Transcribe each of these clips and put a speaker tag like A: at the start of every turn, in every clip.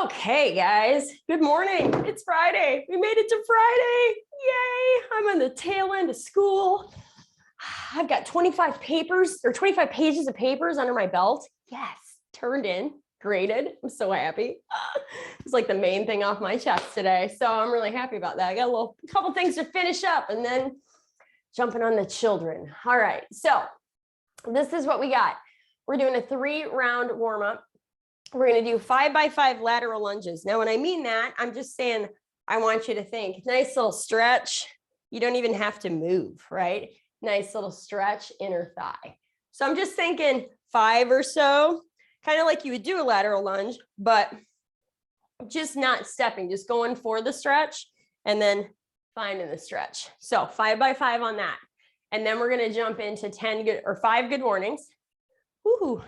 A: Okay, guys, good morning. It's Friday. We made it to Friday. Yay. I'm on the tail end of school. I've got 25 papers or 25 pages of papers under my belt. Yes, turned in, graded. I'm so happy. It's like the main thing off my chest today. So I'm really happy about that. I got a couple things to finish up and then jumping on the children. All right, so this is what we got. We're doing a 3-round warm-up. We're going to do 5x5 lateral lunges. Now, when I mean that, I'm just saying, I want you to think, nice little stretch. You don't even have to move, right? Nice little stretch, inner thigh. So I'm just thinking 5 or so, kind of like you would do a lateral lunge, but just not stepping, just going for the stretch and then finding the stretch. So 5x5 on that. And then we're going to jump into 5 good mornings. Woohoo.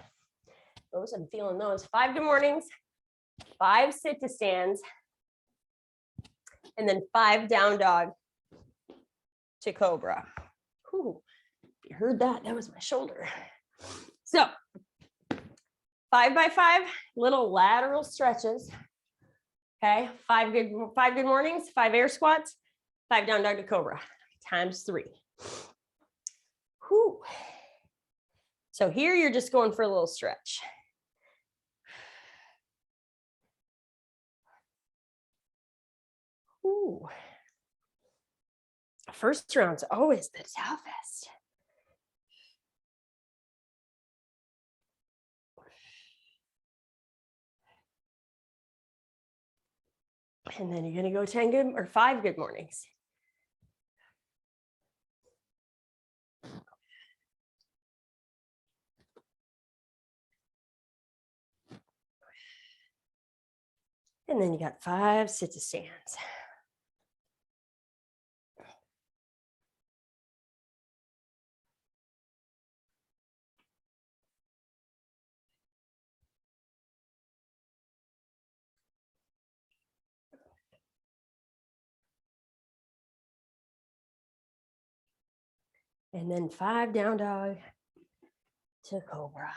A: Those, I'm feeling those. 5 good mornings, 5 sit to stands, and then 5 down dog to cobra. Whew, you heard that? That was my shoulder. So 5x5, little lateral stretches. Okay, 5 good mornings, 5 air squats, 5 down dog to cobra, times 3. Whew. So here you're just going for a little stretch. Ooh. First round's always the toughest. And then you're going to go 10 good or 5 good mornings. And then you got 5 sit to stands. And then 5 down dog to cobra.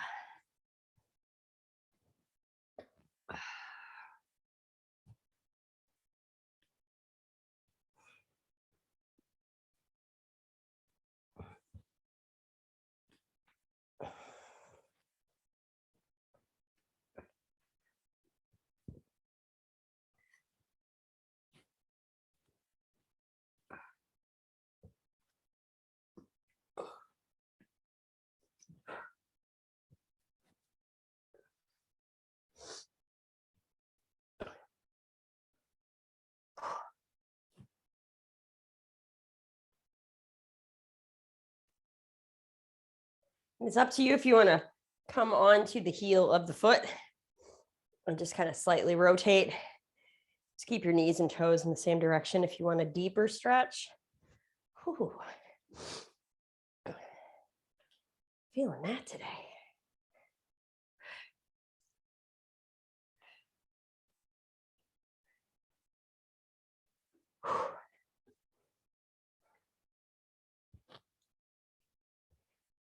A: It's up to you if you want to come onto the heel of the foot and just kind of slightly rotate. Just keep your knees and toes in the same direction if you want a deeper stretch. Whew. Feeling that today.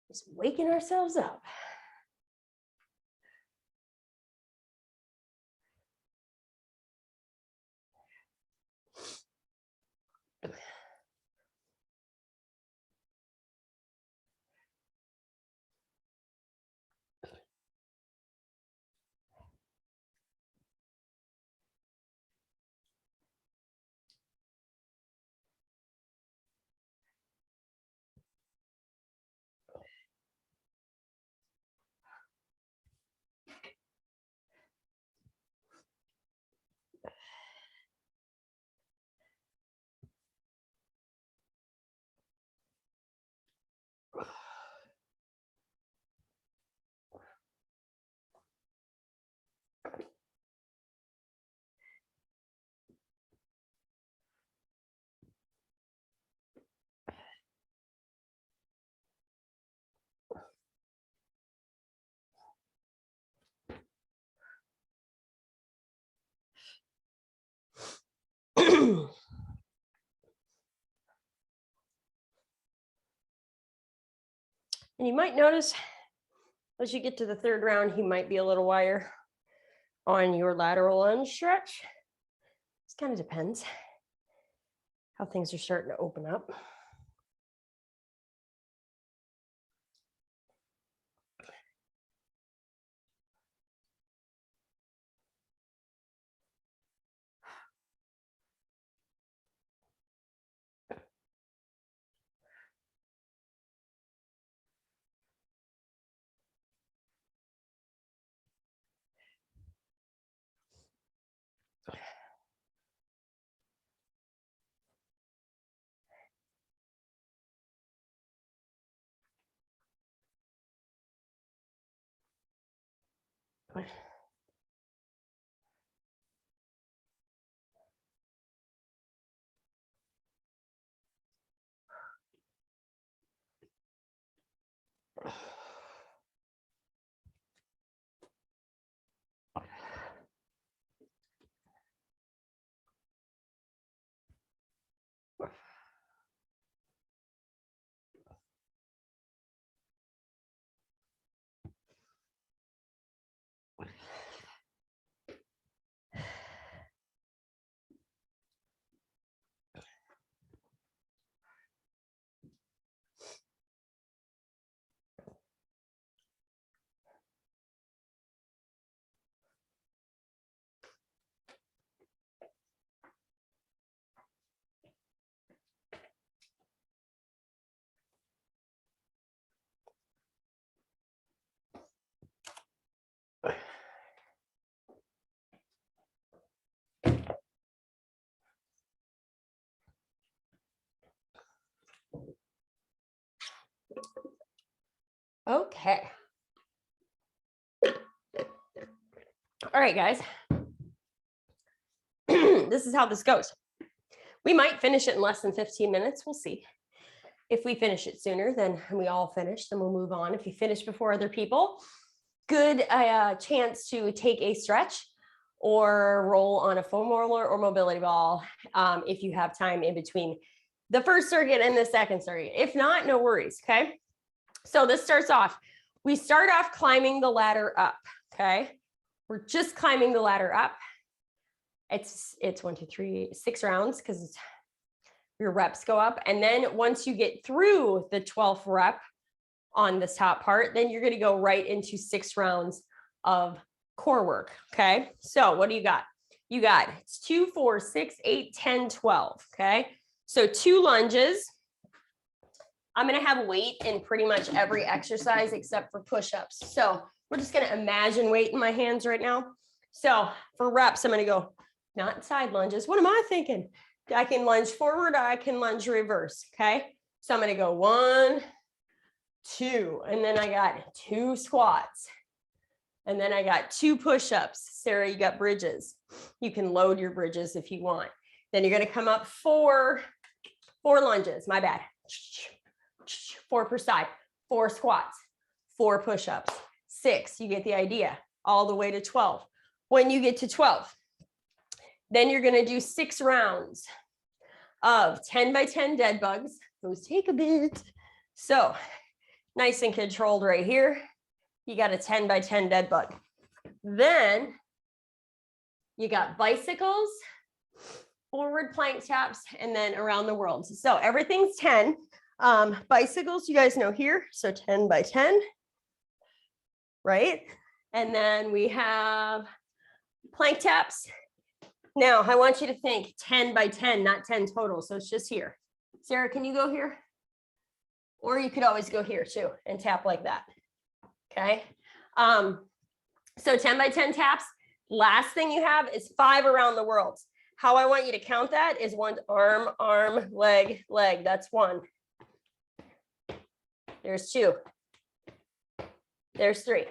A: Just waking ourselves up. And you might notice as you get to the 3rd round, he might be a little wider. on your lateral lunge stretch. This kind of depends how things are starting to open up. Okay. All right, guys. This is how this goes. We might finish it in less than 15 minutes. We'll see. If we finish it sooner, then we all finish, then we'll move on. If you finish before other people, good chance to take a stretch or roll on a foam roller or mobility ball if you have time in between the first circuit and the second circuit. If not, no worries, okay? So this starts off, we start off climbing the ladder up, okay? We're just climbing the ladder up. It's 1, 2, 3, 6 rounds because your reps go up. And then once you get through the 12th rep on this top part, then you're going to go right into 6 rounds of core work. Okay. So what do you got? You got 2, 4, 6, 8, 10, 12. Okay. So 2 lunges. I'm going to have weight in pretty much every exercise except for push-ups. So we're just going to imagine weight in my hands right now. So for reps, I'm going to go not side lunges. What am I thinking? I can lunge forward, I can lunge reverse, okay? So I'm gonna go 1, 2, and then I got 2 squats. And then I got 2 push-ups. Sarah, you got bridges. You can load your bridges if you want. Then you're gonna come up 4 lunges, my bad. 4 per side, 4 squats, 4 push-ups, 6, you get the idea, all the way to 12. When you get to 12, then you're going to do 6 rounds of 10 by 10 dead bugs. Those take a bit. So nice and controlled right here. You got a 10 by 10 dead bug. Then you got bicycles, forward plank taps, and then around the world. So everything's 10. Bicycles, you guys know here. So 10 by 10, right? And then we have plank taps. Now, I want you to think 10 by 10, not 10 total. So it's just here. Sarah, can you go here? Or you could always go here too and tap like that. Okay. So 10 by 10 taps. Last thing you have is 5 around the world. How I want you to count that is 1 arm, arm, leg, leg. That's 1. There's 2. There's 3.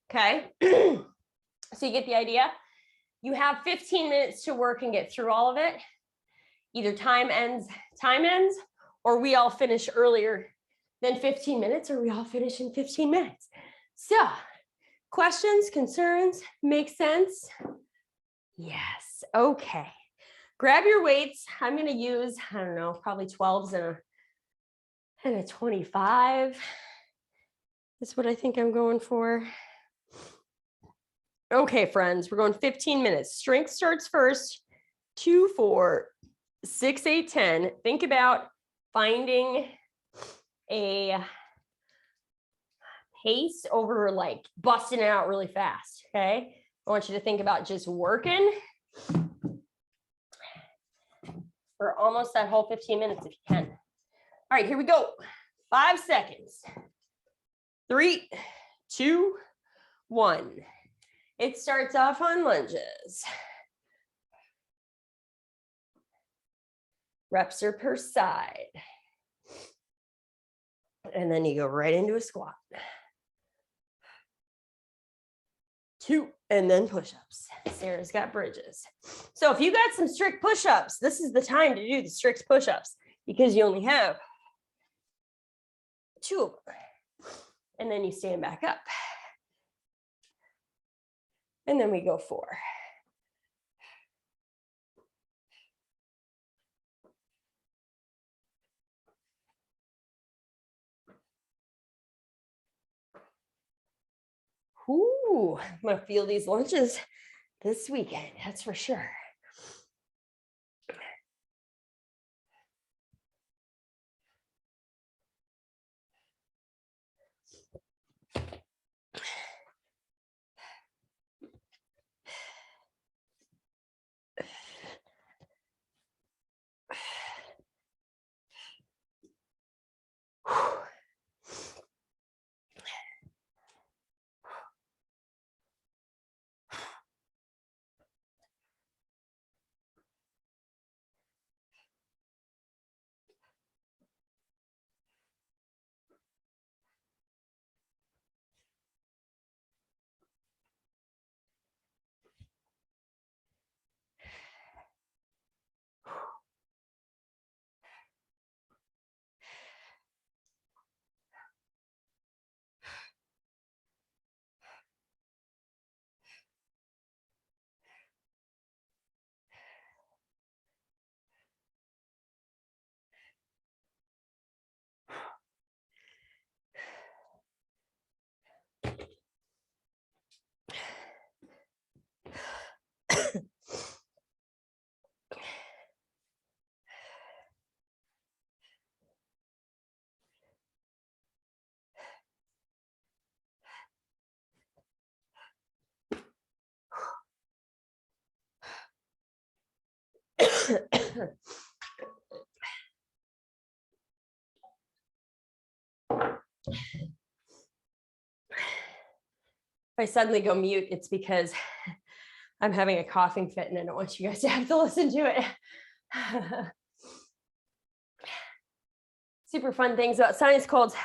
A: Okay. So you get the idea. You have 15 minutes to work and get through all of it. Either time ends, or we all finish earlier than 15 minutes, or we all finish in 15 minutes. So, questions, concerns, make sense? Yes. Okay. Grab your weights. I'm going to use, I don't know, probably 12s and a 25. That's what I think I'm going for. Okay, friends, we're going 15 minutes. Strength starts first. 2, 4, 6, 8, 10. Think about finding a pace over like busting it out really fast. Okay. I want you to think about just working for almost that whole 15 minutes if you can. All right, here we go. 5 seconds. 3, 2, 1. It starts off on lunges. Reps are per side. And then you go right into a squat. 2, and then push-ups. Sarah's got bridges. So if you got some strict push-ups, this is the time to do the strict push-ups because you only have 2 of them. And then you stand back up. And then we go 4. Ooh, I'm gonna feel these lunges this weekend, that's for sure. If I suddenly go mute, it's because I'm having a coughing fit and I don't want you guys to have to listen to it. Super fun things about science colds.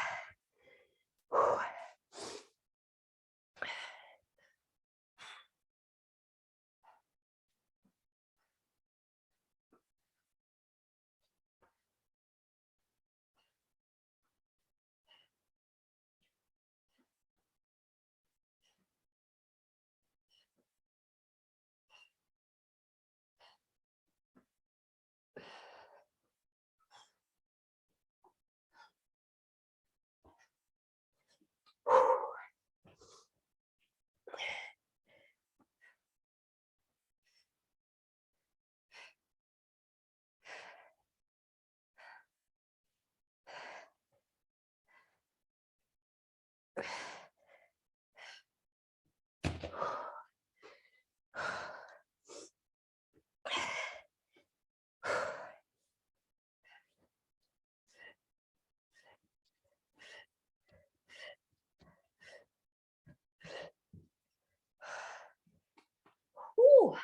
A: Ooh.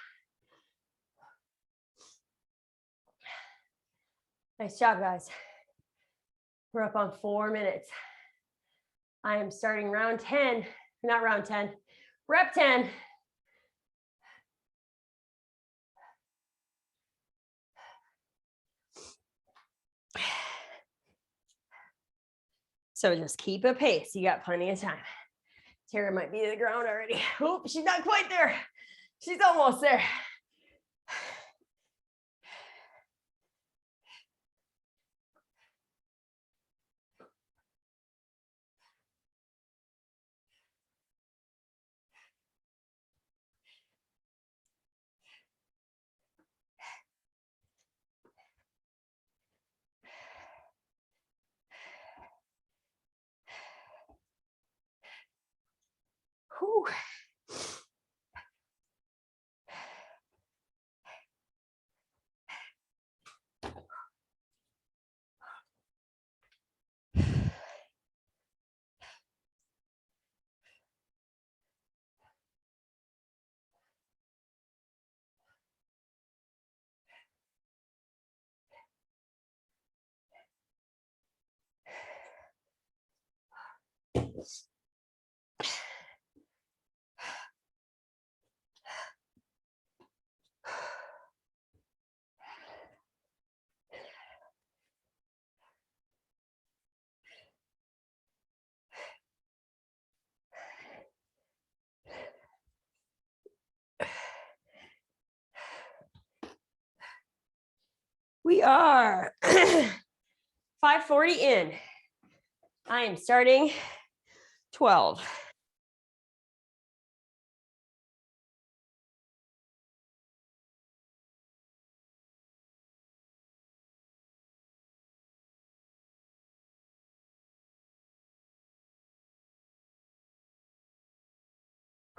A: Nice job, guys. We're up on 4 minutes. I am starting round 10, not round 10, rep 10. So just keep a pace. You got plenty of time. Tara might be to the ground already. Oh, she's not quite there. She's almost there. We are 5:40 in. I am starting 12.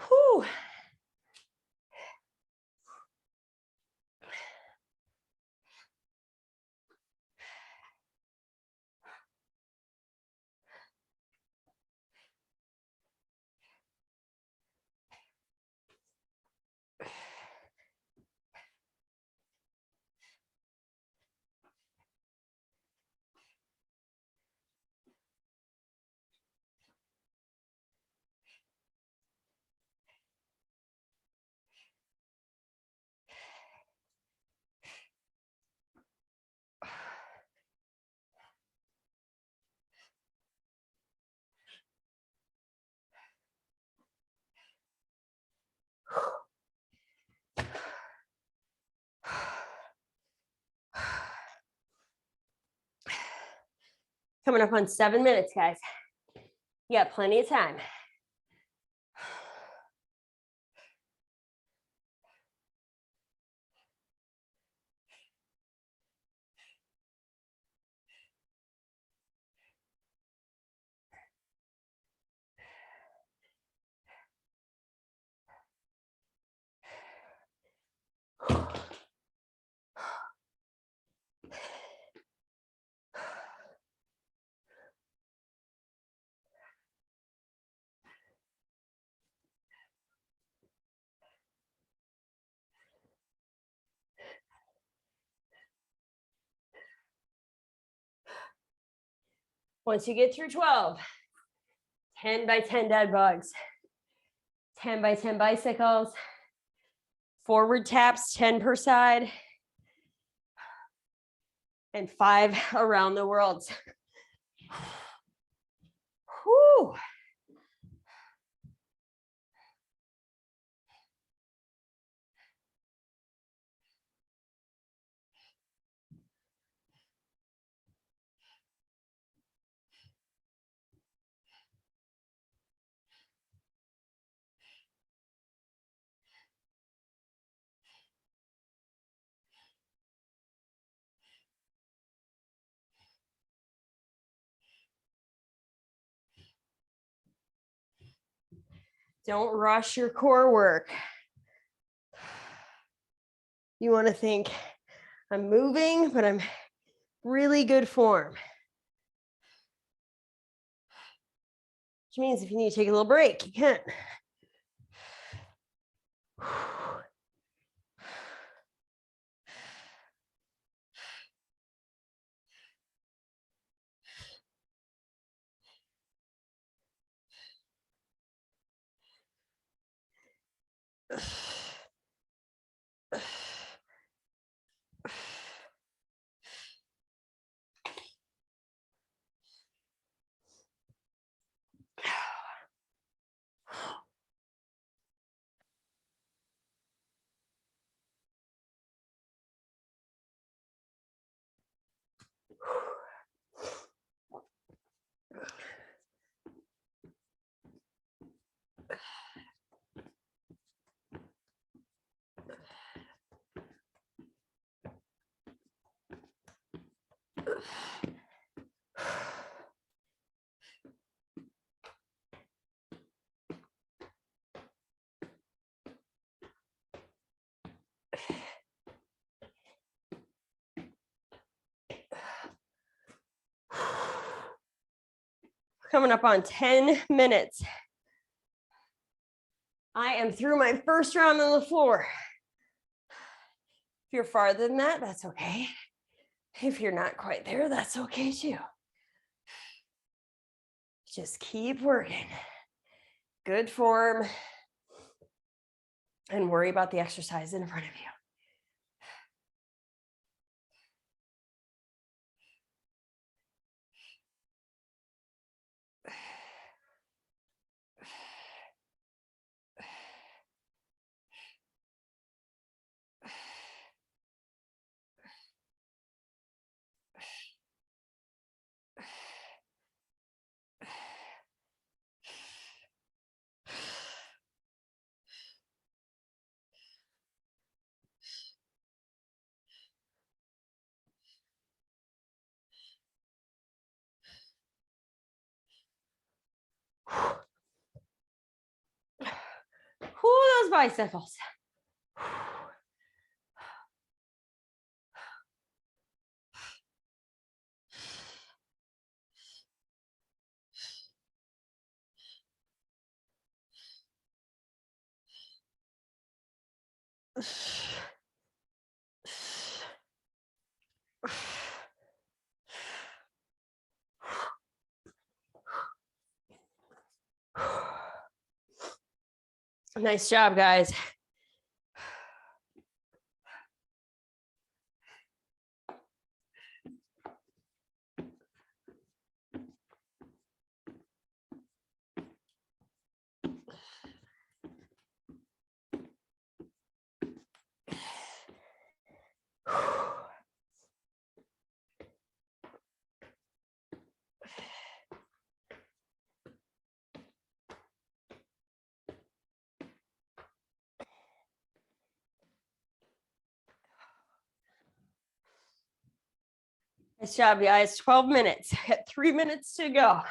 A: Whew. Coming up on 7 minutes, guys. You got plenty of time. Once you get through 12, 10 by 10 dead bugs, 10 by 10 bicycles, forward taps, 10 per side, and 5 around the world. Whew. Don't rush your core work. You want to think, I'm moving, but I'm really good form. Which means if you need to take a little break, you can. Coming up on 10 minutes. I am through my first round on the floor. If you're farther than that, that's okay. If you're not quite there, that's okay too. Just keep working. Good form. And worry about the exercise in front of you. Those bicycles. Nice job, guys. Nice job, guys. 12 minutes. Got 3 minutes to go.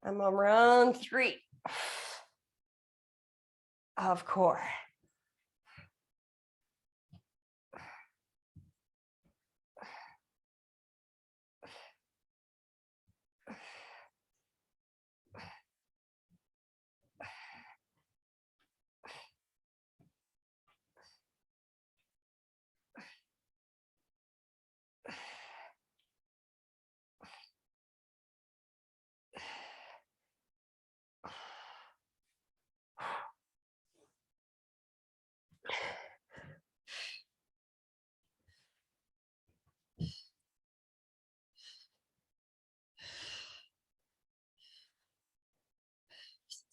A: I'm on round 3 of core.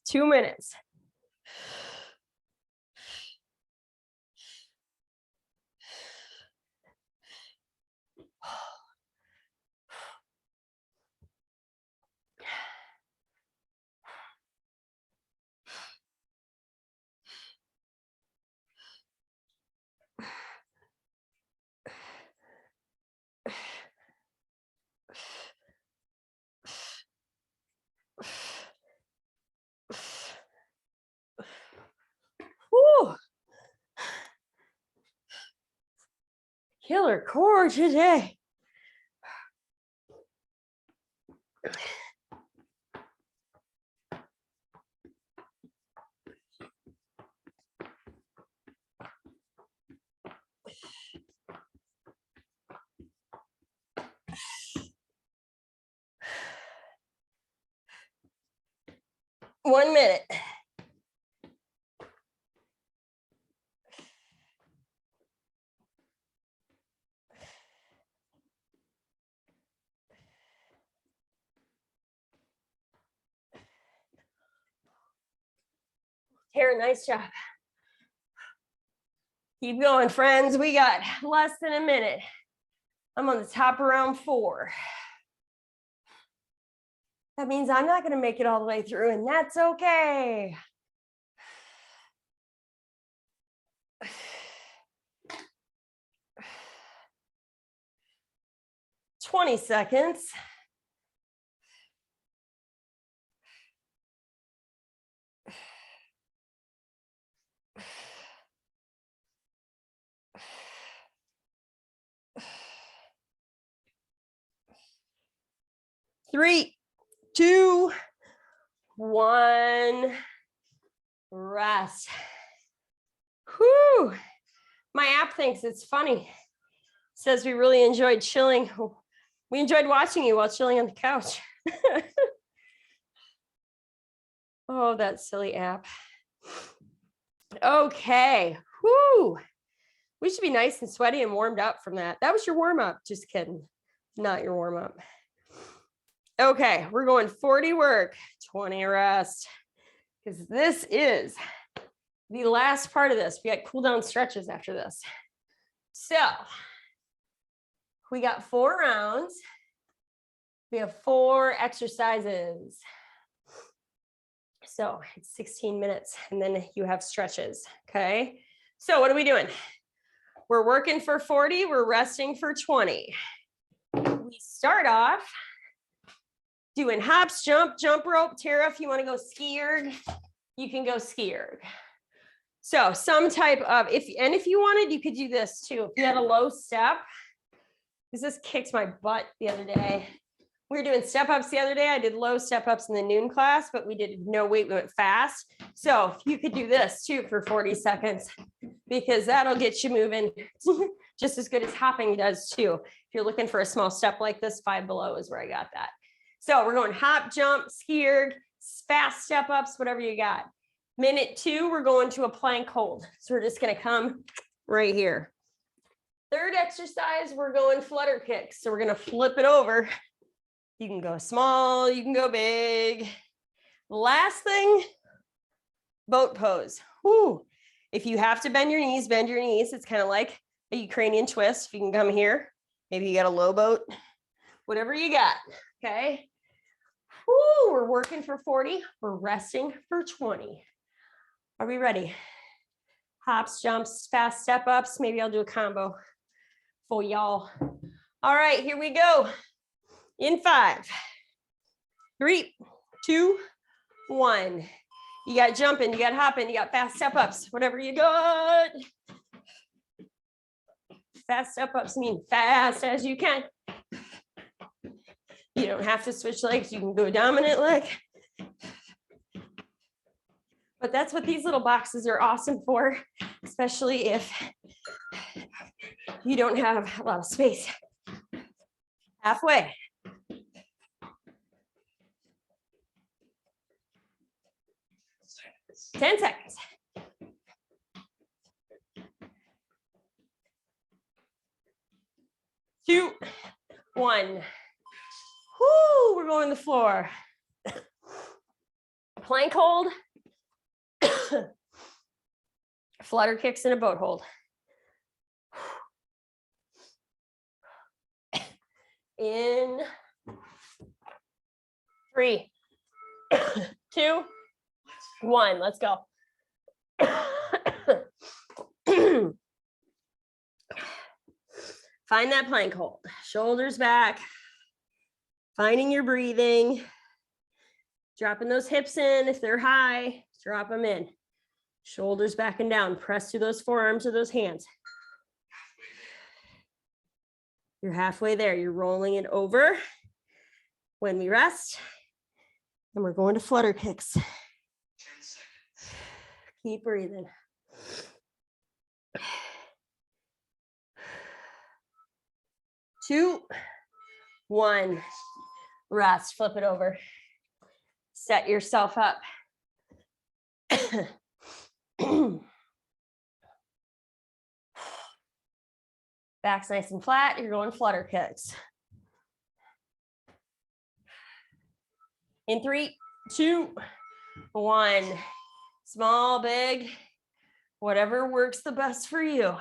A: Two minutes. Woo. Killer core today. One minute. Here, nice job. Keep going, friends. We got less than a minute. I'm on the top of round 4. That means I'm not going to make it all the way through, and that's okay. "20 seconds. Three, 2, 1. Rest. Whew. My app thinks it's funny. It says we really enjoyed chilling We enjoyed watching you while chilling on the couch. Oh, that silly app. Okay. Whoo. We should be nice and sweaty and warmed up from that. That was your warm up. Just kidding. Not your warm up. Okay. We're going 40 work, 20 rest. Because this is the last part of this. We got cool down stretches after this. So we got 4 rounds. We have 4 exercises. So it's 16 minutes and then you have stretches. Okay. So what are we doing? We're working for 40. We're resting for 20. We start off doing hops, jump rope. Tara, if you want to go ski erg, you can go ski erg. So some type of, if you wanted, you could do this too. If you had a low step, because this kicked my butt the other day. We were doing step ups the other day. I did low step ups in the noon class, but we did no weight, we went fast. So you could do this too for 40 seconds because that'll get you moving just as good as hopping does too. If you're looking for a small step like this, 5 below is where I got that. So we're going hop, jump, ski erg, fast step ups, whatever you got. Minute 2, we're going to a plank hold. So we're just going to come right here. Third exercise, we're going flutter kicks. So we're going to flip it over. You can go small, you can go big. Last thing, boat pose. Woo. If you have to bend your knees, bend your knees. It's kind of like a Ukrainian twist. If you can come here, maybe you got a low boat, whatever you got, okay? Woo, we're working for 40. We're resting for 20. Are we ready? Hops, jumps, fast step ups. Maybe I'll do a combo for y'all. All right, here we go. In 5, 3, 2, 1. You got jumping, you got hopping, you got fast step ups, whatever you got. Fast step ups mean fast as you can. You don't have to switch legs. You can go dominant leg. But that's what these little boxes are awesome for, especially if you don't have a lot of space. Halfway. 10 seconds. 2, 1. Whoo, we're going to the floor. Plank hold. Flutter kicks and a boat hold. In 3, 2, 1. Let's go. Find that plank hold. Shoulders back. Finding your breathing. Dropping those hips in. If they're high, drop them in. Shoulders back and down. Press through those forearms or those hands. You're halfway there. You're rolling it over. When we rest, and we're going to flutter kicks. 10 seconds. Keep breathing. 2, 1. Rest. Flip it over. Set yourself up. Back's nice and flat. You're going flutter kicks. In 3, 2, 1. Small, big, whatever works the best for you.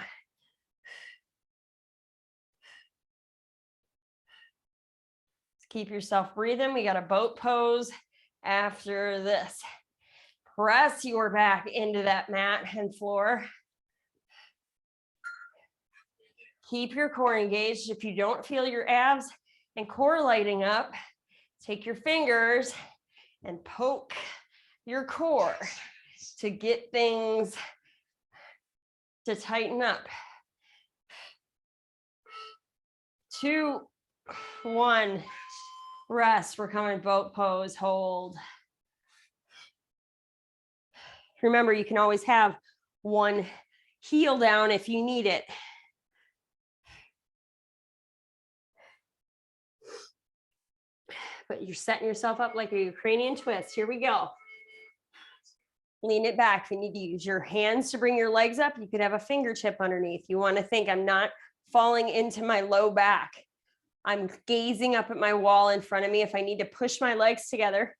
A: Keep yourself breathing. We got a boat pose after this. Press your back into that mat and floor. Keep your core engaged. If you don't feel your abs and core lighting up, take your fingers and poke your core to get things to tighten up. 2, 1. Rest. We're coming boat pose, hold. Remember, you can always have one heel down if you need it. You're setting yourself up like a Ukrainian twist. Here we go. Lean it back. If you need to use your hands to bring your legs up, you could have a fingertip underneath. You want to think, I'm not falling into my low back. I'm gazing up at my wall in front of me. If I need to push my legs together,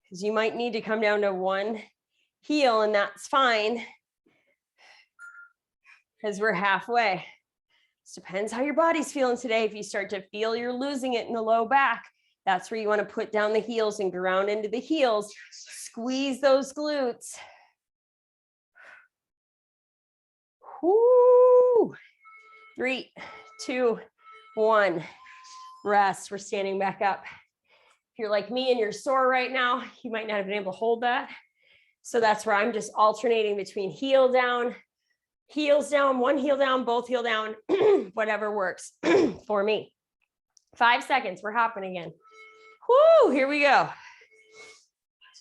A: because you might need to come down to one heel, and that's fine, because we're halfway. It depends how your body's feeling today. If you start to feel you're losing it in the low back, that's where you want to put down the heels and ground into the heels. Squeeze those glutes. Woo. 3, 2, 1. Rest. We're standing back up. If you're like me and you're sore right now, you might not have been able to hold that. So that's where I'm just alternating between heel down, heels down, one heel down, both heel down, whatever works for me. 5 seconds. We're hopping again. Whoo, here we go.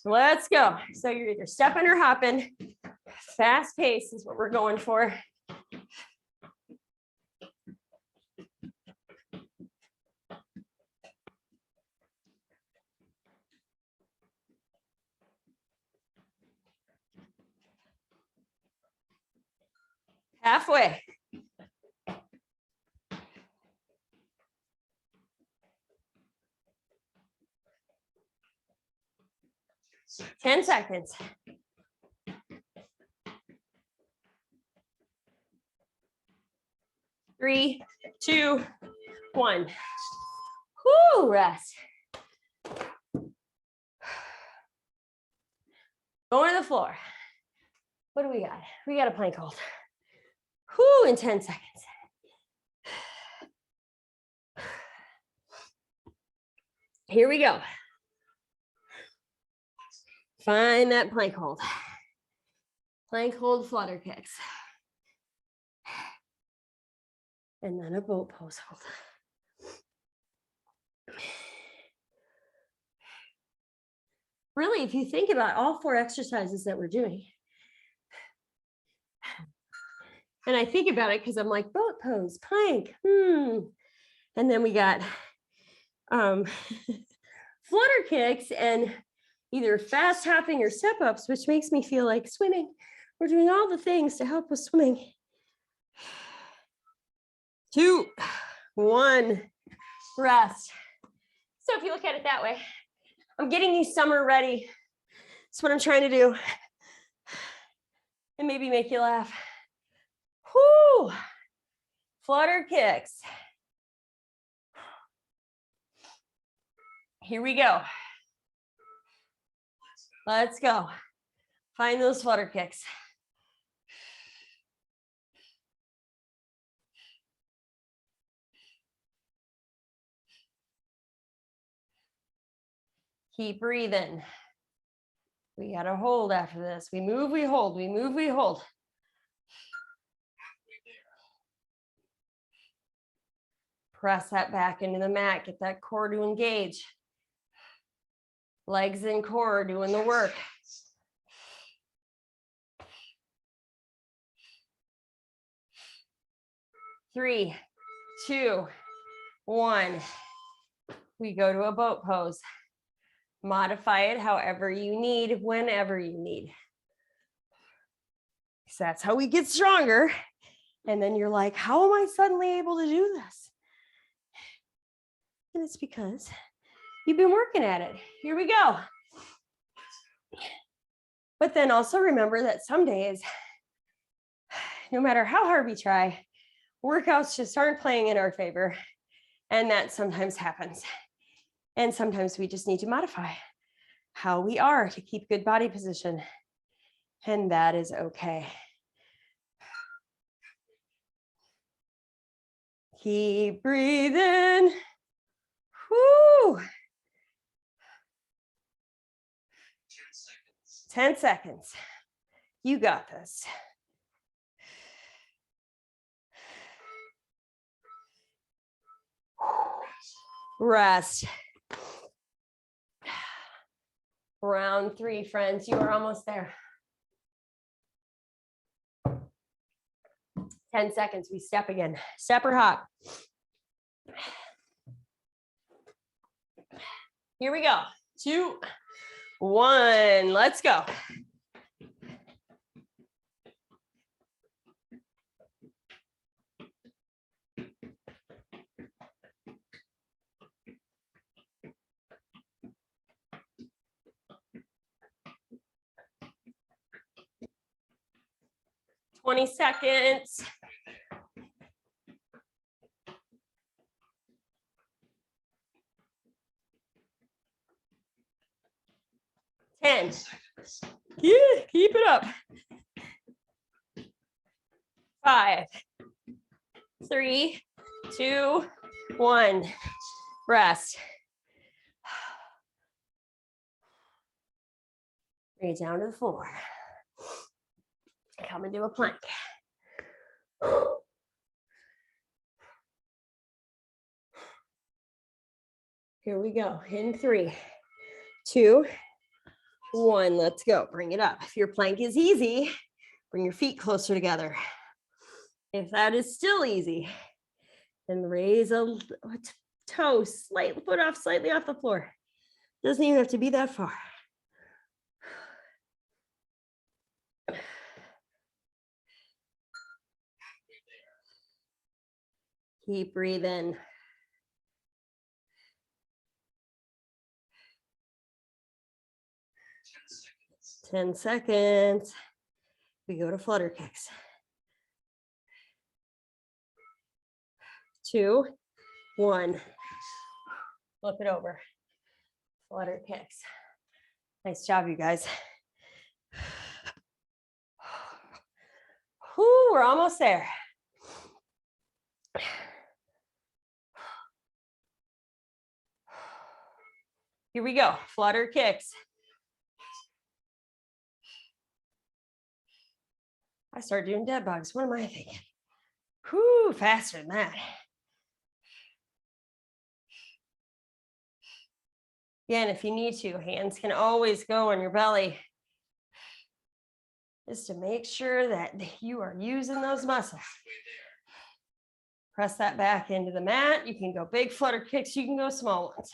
A: Let's go. So you're either stepping or hopping. Fast pace is what we're going for. Halfway. Ten seconds. 3, 2, 1. Whoo, rest. Going to the floor. What do we got? We got a plank hold. Whoo, in 10 seconds. Here we go. Find that plank hold. Plank hold, flutter kicks. And then a boat pose hold. Really, if you think about all 4 exercises that we're doing, and I think about it because I'm like, boat pose, plank, and then we got flutter kicks and either fast hopping or step ups, which makes me feel like swimming. We're doing all the things to help with swimming. 2, 1, rest. So if you look at it that way, I'm getting you summer ready. That's what I'm trying to do. And maybe make you laugh. Whoo! Flutter kicks. Here we go. Let's go. Find those flutter kicks. Keep breathing. We got to hold after this. We move, we hold, we move, we hold. Press that back into the mat. Get that core to engage. Legs and core doing the work. Three, 2, 1. We go to a boat pose. Modify it however you need, whenever you need. So that's how we get stronger. And then you're like, how am I suddenly able to do this? And it's because you've been working at it. Here we go. But then also remember that some days, no matter how hard we try, workouts just aren't playing in our favor. And that sometimes happens. And sometimes we just need to modify how we are to keep good body position. And that is okay. Keep breathing. Whoo. 10 seconds. You got this. Rest. Round 3, friends. You are almost there. 10 seconds. We step again. Step or hop. Here we go. 2, 1, let's go. Twenty seconds. Ten. Yeah, keep it up. 5, 3, 2, 1. Rest. Bring it down to the floor. Come and do a plank. Here we go. In 3, 2, 1. Let's go. Bring it up. If your plank is easy, bring your feet closer together. If that is still easy, then raise a toe, foot off slightly off the floor. Doesn't even have to be that far. Keep breathing. Ten seconds. We go to flutter kicks. 2, 1. Flip it over. Flutter kicks. Nice job, you guys. Whew, we're almost there. Here we go. Flutter kicks. I started doing dead bugs. What am I thinking? Whew, faster than that. Again, if you need to, hands can always go on your belly. Just to make sure that you are using those muscles. Press that back into the mat. You can go big flutter kicks. You can go small ones.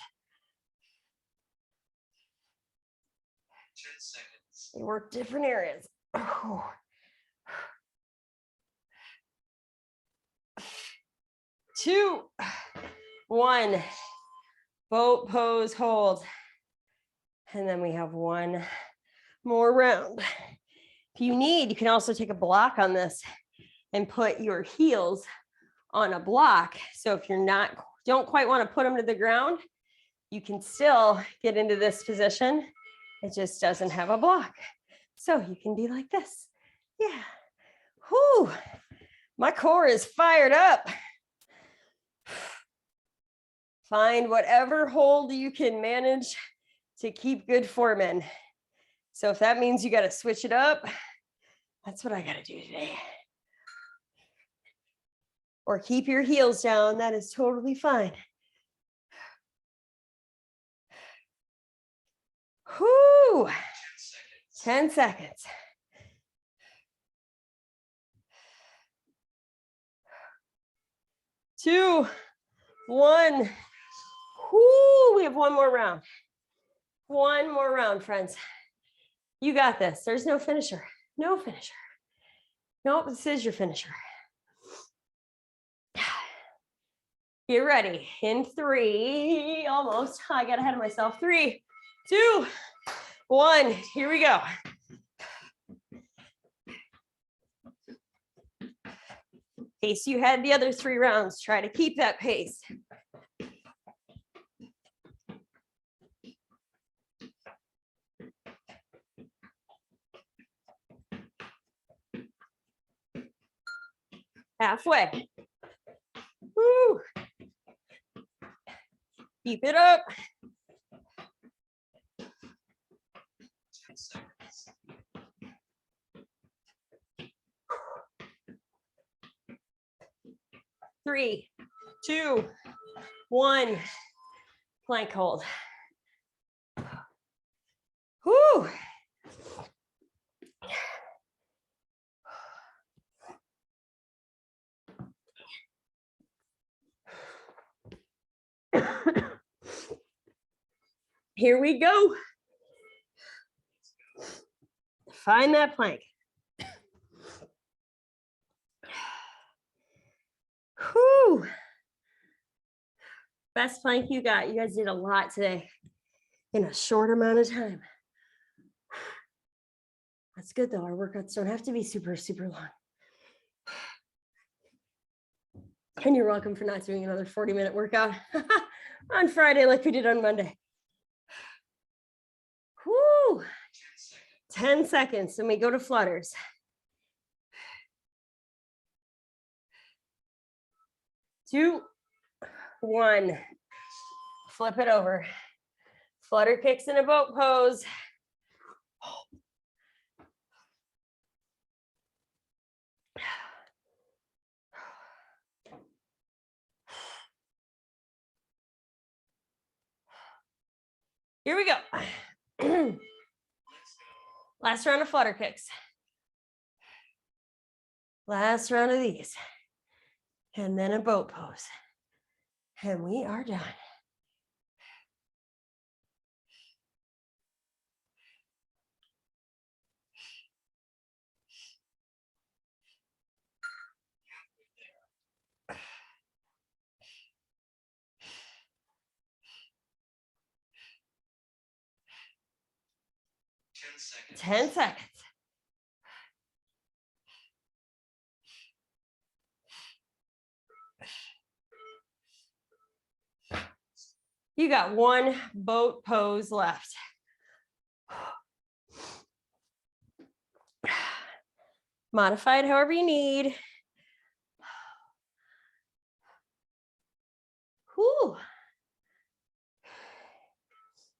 B: 10 seconds.
A: They work different areas. Oh. 2, 1. Boat pose, hold. And then we have one more round. If you need, you can also take a block on this and put your heels on a block. So if you're don't quite want to put them to the ground, you can still get into this position. It just doesn't have a block. So you can be like this. Yeah. Whew. My core is fired up. Find whatever hold you can manage to keep good form in. So if that means you got to switch it up, that's what I got to do today. Or keep your heels down. That is totally fine. Whoo! 10 seconds. Two, 1. Whoo! We have one more round. One more round, friends. You got this. There's no finisher. No finisher. Nope, this is your finisher. Get ready. In 3, almost. I got ahead of myself. 3, 2, 1. Here we go. Pace you had the other 3 rounds. Try to keep that pace. Halfway. Woo. Keep it up.
B: 10 seconds.
A: 3, 2, 1. Plank hold. Whoo. Here we go. Find that plank. Whew. Best plank you got. You guys did a lot today in a short amount of time. That's good though. Our workouts don't have to be super, super long. And you're welcome for not doing another 40-minute workout on Friday like we did on Monday. Whoo. 10 seconds. And we go to flutters. 2, 1. Flip it over. Flutter kicks in a boat pose. Here we go. Last round of flutter kicks. Last round of these. And then a boat pose. And we are done.
B: Seconds.
A: 10 seconds. You got one boat pose left. Modify it however you need. Whew.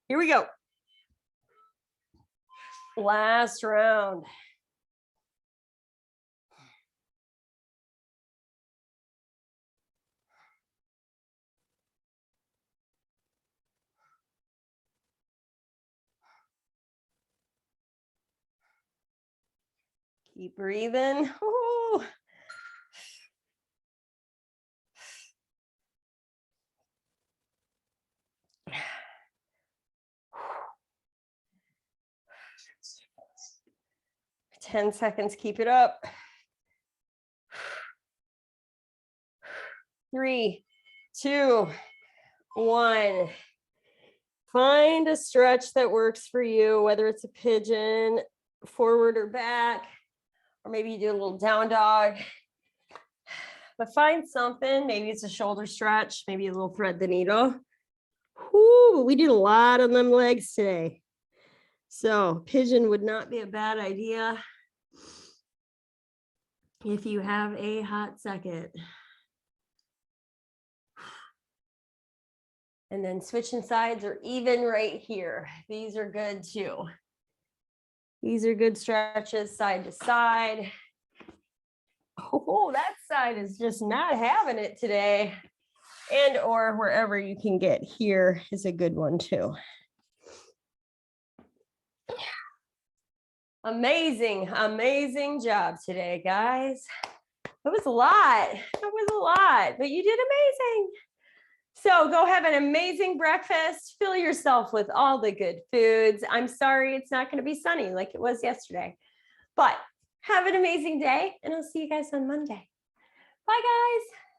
A: Here we go. Last round. Keep breathing. Ooh. Ten seconds, keep it up. 3, 2, 1. Find a stretch that works for you, whether it's a pigeon, forward or back, or maybe you do a little down dog. But find something, maybe it's a shoulder stretch, maybe a little thread the needle. Whoo, we did a lot on them legs today. So pigeon would not be a bad idea if you have a hot second. And then switching sides or even right here. These are good too. These are good stretches side to side. Oh, that side is just not having it today. And or wherever you can get here is a good one too. Amazing, amazing job today, guys. It was a lot. It was a lot, but you did amazing. So go have an amazing breakfast. Fill yourself with all the good foods. I'm sorry it's not going to be sunny like it was yesterday, but have an amazing day and I'll see you guys on Monday. Bye, guys.